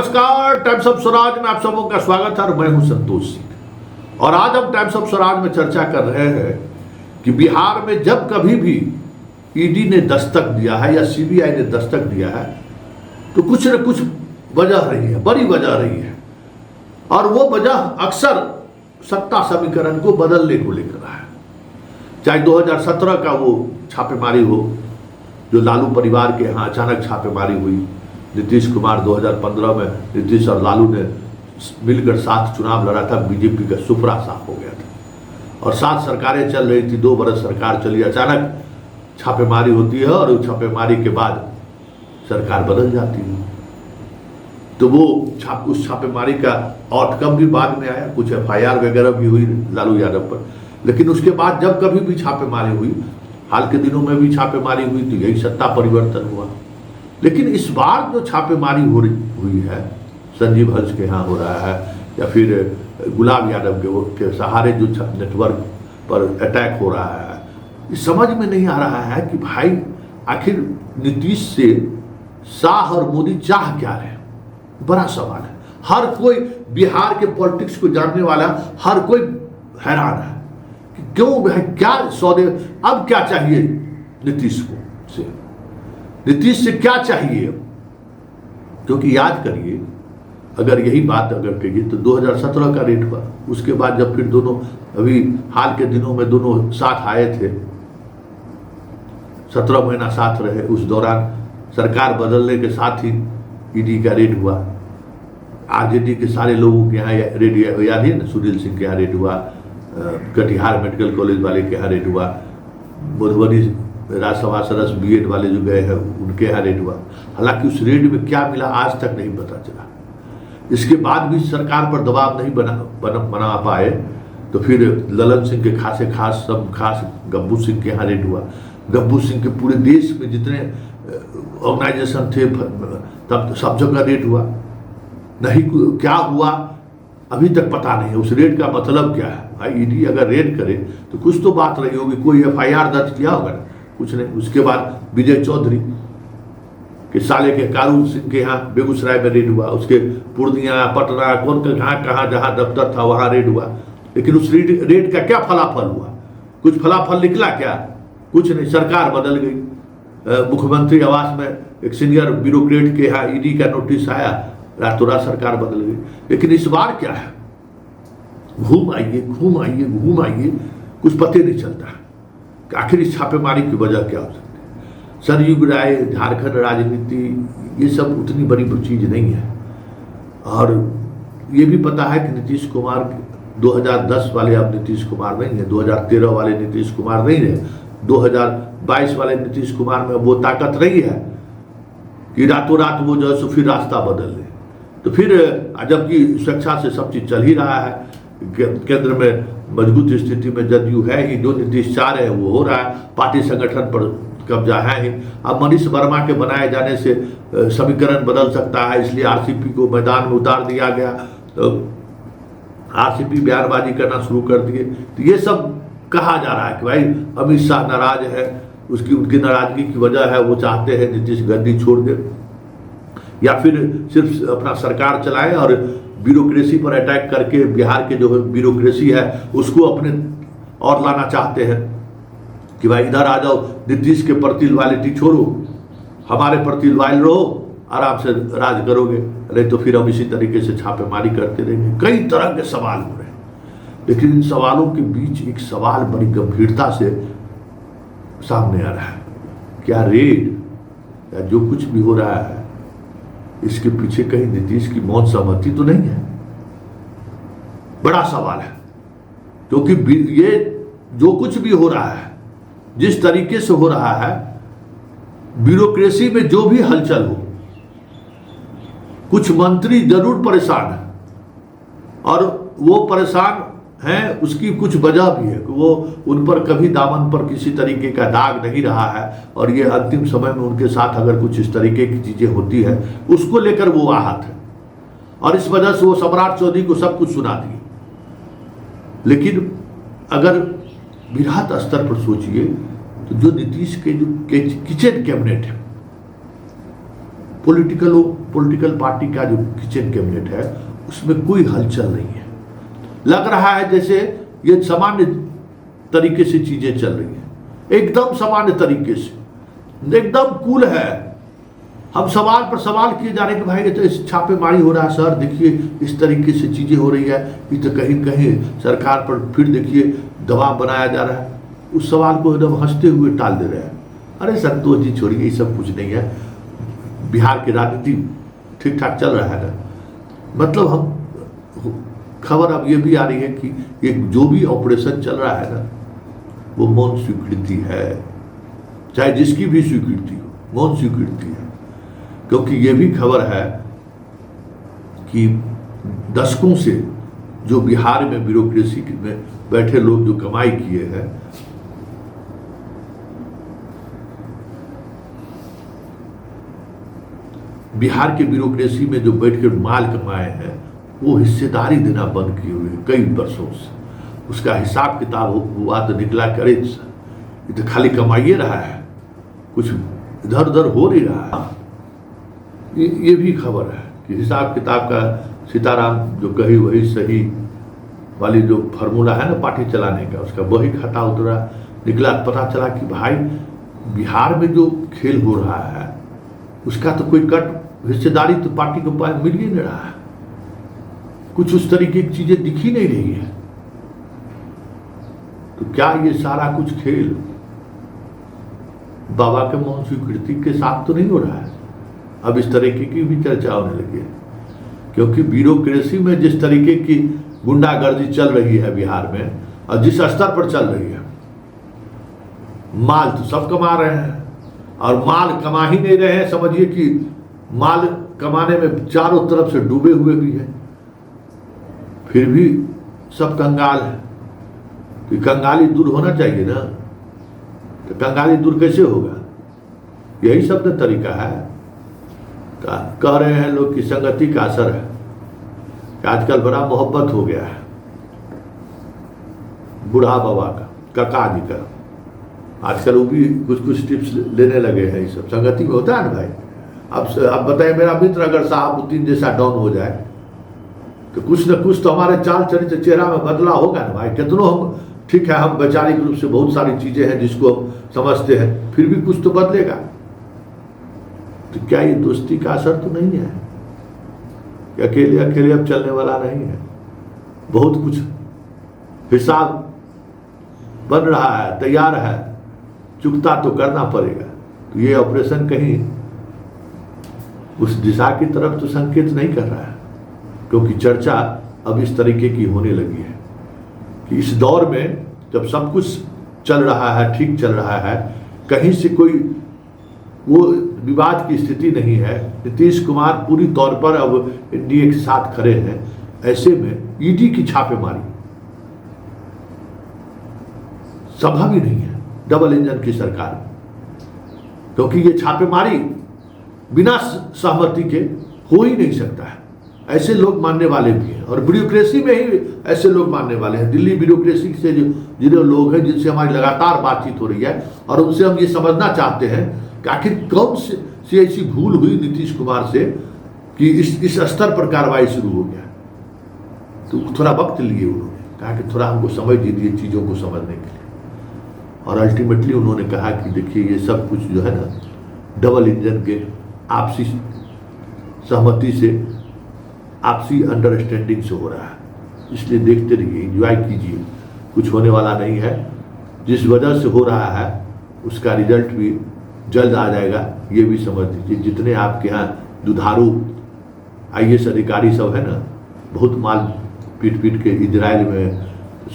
नमस्कार, times of Swaraj में आप सबों का स्वागत है और मैं हूं संतोष सिंह। और आज हम टाइम्स ऑफ स्वराज में चर्चा कर रहे हैं कि बिहार में जब कभी भी ईडी ने दस्तक दिया है या सीबीआई ने दस्तक दिया है तो कुछ न कुछ वजह रही है, बड़ी वजह रही है। और वो वजह अक्सर सत्ता समीकरण को बदलने को लेकर है। चाहे 2017 का वो छापेमारी हो जो लालू परिवार के यहाँ अचानक छापेमारी हुई, नीतीश कुमार 2015 में नीतीश और लालू ने मिलकर साथ चुनाव लड़ा था, बीजेपी का सुपड़ा साफ हो गया था और साथ सरकारें चल रही थी, 2 बरस सरकार चली, अचानक छापेमारी होती है और उस छापेमारी के बाद सरकार बदल जाती है। तो वो उस छापेमारी का आउटकम भी बाद में आया, कुछ FIR वगैरह भी हुई लालू यादव पर, लेकिन उसके बाद जब कभी भी छापेमारी हुई, हाल के दिनों में भी छापेमारी हुई तो यही सत्ता परिवर्तन हुआ। लेकिन इस बार जो छापेमारी हुई है, संजीव हंस के यहाँ हो रहा है या फिर गुलाब यादव के सहारे जो नेटवर्क पर अटैक हो रहा है, इस समझ में नहीं आ रहा है कि भाई आखिर नीतीश से शाह और मोदी चाह क्या रहे। बड़ा सवाल है। हर कोई बिहार के पॉलिटिक्स को जानने वाला हर कोई हैरान है कि क्यों भाई, क्या सौदे, अब क्या चाहिए नीतीश को से, नीतीश से क्या चाहिए। क्योंकि याद करिए, अगर यही बात अगर कहिए तो 2017 का रेट हुआ, उसके बाद जब फिर दोनों अभी हाल के दिनों में दोनों साथ आए थे, 17 महीना साथ रहे, उस दौरान सरकार बदलने के साथ ही ईडी का रेड हुआ। आरजेडी के सारे लोगों के यहाँ रेड याद है ना, सुनील सिंह के यहाँ रेड हुआ, कटिहार मेडिकल कॉलेज वाले के यहाँ रेड हुआ, मधुबनी राज्यसभा सदस्य BEd वाले जो गए हैं उनके यहाँ रेड हुआ। हालांकि उस रेड में क्या मिला आज तक नहीं पता चला। इसके बाद भी सरकार पर दबाव नहीं बना पाए तो फिर ललन सिंह के खास गब्बू सिंह के यहाँ रेड हुआ। गब्बू सिंह के पूरे देश में जितने ऑर्गेनाइजेशन थे तब सब जगह रेड हुआ। नहीं क्या हुआ अभी तक पता नहीं है। उस रेड का मतलब क्या है भाई? ईडी अगर रेड करे तो कुछ तो बात रही होगी, कोई FIR दर्ज किया होगा, कुछ नहीं। उसके बाद विजय चौधरी के साले के कारून सिंह के यहाँ बेगूसराय में रेड हुआ, उसके पूर्णिया, पटना, कौन कहाँ जहाँ दफ्तर था वहाँ रेड हुआ। लेकिन उस रेड का क्या फलाफल हुआ? कुछ फलाफल निकला क्या? कुछ नहीं। सरकार बदल गई। मुख्यमंत्री आवास में एक सीनियर ब्यूरोक्रेट के यहाँ ईडी का नोटिस आया, रातों रात सरकार बदल गई। लेकिन इस बार क्या है? घूम आइए, कुछ पते नहीं चलता कि आखिर इस छापेमारी की वजह क्या हो सकती है। सरयुग राय, झारखंड राजनीति, ये सब उतनी बड़ी चीज नहीं है। और ये भी पता है कि नीतीश कुमार 2010 वाले अब नीतीश कुमार नहीं है, 2013 वाले नीतीश कुमार नहीं है, 2022 वाले नीतीश कुमार में वो ताकत नहीं है कि रातों रात वो जो है फिर रास्ता बदल ले। तो फिर जबकि स्वेच्छा से सब चीज चल ही रहा है, केंद्र में मजबूत स्थिति में जदयू है ही, जो नीतीश चाह रहे हैं वो हो रहा है, पार्टी संगठन पर कब्जा है ही। अब मनीष वर्मा के बनाए जाने से समीकरण बदल सकता है, इसलिए RCP को मैदान में उतार दिया गया। तो RCP बयानबाजी करना शुरू कर दिए। तो ये सब कहा जा रहा है कि भाई अमित शाह नाराज है, उनकी नाराजगी की वजह है वो चाहते हैं नीतीश गद्दी छोड़ दे या फिर सिर्फ अपना सरकार चलाए और ब्यूरोक्रेसी पर अटैक करके बिहार के जो ब्यूरोक्रेसी है उसको अपने और लाना चाहते हैं कि भाई इधर आ जाओ, नीतीश के प्रति लॉयल्टी छोड़ो, हमारे प्रति लॉयल रहो, आराम से राज करोगे, नहीं तो फिर हम इसी तरीके से छापेमारी करते रहेंगे। कई तरह के सवाल हो रहे हैं, लेकिन इन सवालों के बीच एक सवाल बड़ी गंभीरता से सामने आ रहा है। क्या रेड या जो कुछ भी हो रहा है इसके पीछे कहीं नीतीश की मौत सहमति तो नहीं है? बड़ा सवाल है। क्योंकि ये जो कुछ भी हो रहा है, जिस तरीके से हो रहा है, ब्यूरोक्रेसी में जो भी हलचल हो, कुछ मंत्री जरूर परेशान है और वो परेशान हैं, उसकी कुछ वजह भी है कि वो उन पर कभी दामन पर किसी तरीके का दाग नहीं रहा है और ये अंतिम समय में उनके साथ अगर कुछ इस तरीके की चीजें होती है उसको लेकर वो आहत है और इस वजह से वो सम्राट चौधरी को सब कुछ सुना दिए। लेकिन अगर बृहत स्तर पर सोचिए तो जो नीतीश के जो किचन कैबिनेट है पॉलिटिकल पार्टी का जो किचन कैबिनेट है उसमें कोई हलचल नहीं है। लग रहा है जैसे ये सामान्य तरीके से चीजें चल रही हैं, एकदम सामान्य तरीके से, एकदम कूल है। हम सवाल पर सवाल किए जा रहे हैं कि भाई ये तो इस छापेमारी हो रहा है सर, देखिए इस तरीके से चीजें हो रही है, ये तो कहीं कहीं सरकार पर फिर देखिए दबाव बनाया जा रहा है। उस सवाल को एकदम हंसते हुए टाल दे रहे हैं। अरे संतोष जी छोड़िए, ये सब कुछ नहीं है, बिहार की राजनीति ठीक ठाक चल रहा है ना। मतलब हम खबर अब ये भी आ रही है कि ये जो भी ऑपरेशन चल रहा है ना वो मौन स्वीकृति है, चाहे जिसकी भी स्वीकृति हो, मौन स्वीकृति है। क्योंकि ये भी खबर है कि दशकों से जो बिहार में ब्यूरोक्रेसी में बैठे लोग जो कमाई किए हैं, बिहार के ब्यूरोक्रेसी में जो बैठकर माल कमाए हैं, वो हिस्सेदारी देना बंद किए हुए कई वर्षों से। उसका हिसाब किताब हुआ तो निकला करे ये तो खाली कमाइए रहा है, कुछ इधर उधर हो नहीं रहा है। ये भी खबर है कि हिसाब किताब का सीताराम जो कही वही सही वाली जो फार्मूला है ना पार्टी चलाने का, उसका वही खता उतरा। निकला पता चला कि भाई बिहार में जो खेल हो रहा है उसका तो कोई कट हिस्सेदारी तो पार्टी को मिल ही नहीं रहा है। कुछ उस तरीके की चीजें दिख ही नहीं रही है। तो क्या ये सारा कुछ खेल बाबा के मौन स्वीकृति के साथ तो नहीं हो रहा है? अब इस तरीके की भी चर्चा होने लगी है, क्योंकि ब्यूरोक्रेसी में जिस तरीके की गुंडागर्दी चल रही है बिहार में और जिस स्तर पर चल रही है, माल तो सब कमा रहे हैं और माल कमा ही नहीं रहे हैं। समझिए कि माल कमाने में चारों तरफ से डूबे हुए भी हैं, फिर भी सब कंगाल है। तो कंगाली दूर होना चाहिए ना, तो कंगाली दूर कैसे होगा? यही सब तो तरीका है। कह रहे हैं लोग कि संगति का असर है, कि आजकल बड़ा मोहब्बत हो गया है बूढ़ा बाबा का, काका जी का। आजकल वो भी कुछ कुछ टिप्स लेने लगे हैं। ये सब संगति में होता है ना भाई। अब बताइए, मेरा मित्र अगर साहबुद्दीन जैसा डाउन हो जाए तो कुछ न कुछ तो हमारे चाल चरित्र चेहरा में बदला होगा ना भाई। कितनों हम ठीक है, हम वैचारिक रूप से बहुत सारी चीजें हैं जिसको हम समझते हैं, फिर भी कुछ तो बदलेगा। तो क्या ये दोस्ती का असर तो नहीं है? अकेले अकेले अब चलने वाला नहीं है। बहुत कुछ हिसाब बन रहा है, तैयार है, चुकता तो करना पड़ेगा। तो ये ऑपरेशन कहीं उस दिशा की तरफ तो संकेत नहीं कर रहा है, क्योंकि चर्चा अब इस तरीके की होने लगी है कि इस दौर में जब सब कुछ चल रहा है, ठीक चल रहा है, कहीं से कोई वो विवाद की स्थिति नहीं है। नीतीश कुमार पूरी तौर पर अब एनडीए के साथ खड़े हैं। ऐसे में ईडी की छापेमारी संभव ही नहीं है डबल इंजन की सरकार, क्योंकि ये छापेमारी बिना सहमति के हो ही नहीं सकता है। ऐसे लोग मानने वाले भी हैं और ब्यूरोक्रेसी में ही ऐसे लोग मानने वाले हैं। दिल्ली ब्यूरोक्रेसी से जो लोग हैं जिनसे हमारी लगातार बातचीत हो रही है, और उनसे हम ये समझना चाहते हैं कि आखिर कौन सी ऐसी भूल हुई नीतीश कुमार से कि इस स्तर पर कार्रवाई शुरू हो गया। तो थोड़ा वक्त लिए उन्होंने, कहा कि थोड़ा हमको समय दीजिए चीज़ों को समझने के लिए। और अल्टीमेटली उन्होंने कहा कि देखिए ये सब कुछ जो है ना डबल इंजन के आपसी सहमति से, आपसी अंडरस्टैंडिंग से हो रहा है। इसलिए देखते रहिए, एंजॉय कीजिए, कुछ होने वाला नहीं है। जिस वजह से हो रहा है उसका रिजल्ट भी जल्द आ जाएगा, ये भी समझ लीजिए। जितने आपके यहाँ दुधारू IAS अधिकारी सब है ना, बहुत माल पीट के इजराइल में,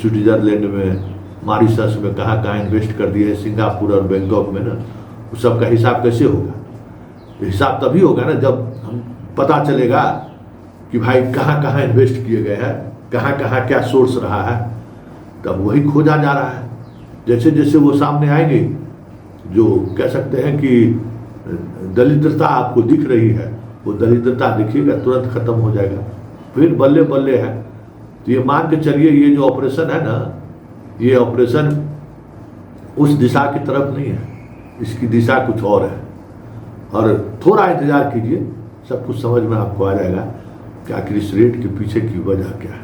स्विट्जरलैंड में, मॉरिशस में कहाँ इन्वेस्ट कर दिए, सिंगापुर और बैंकॉक में ना, उस सब का हिसाब कैसे होगा? तो हिसाब तभी होगा ना जब हम पता चलेगा कि भाई कहाँ इन्वेस्ट किए गए हैं, कहाँ क्या सोर्स रहा है। तब वही खोजा जा रहा है। जैसे जैसे वो सामने आएंगे, जो कह सकते हैं कि दरिद्रता आपको दिख रही है, वो दरिद्रता दिखेगा तुरंत खत्म हो जाएगा, फिर बल्ले बल्ले है। तो ये मान के चलिए, ये जो ऑपरेशन है ना, ये ऑपरेशन उस दिशा की तरफ नहीं है, इसकी दिशा कुछ और है। और थोड़ा इंतजार कीजिए, सब कुछ समझ में आपको आ जाएगा कि आखिर इस रेड के पीछे की वजह क्या है।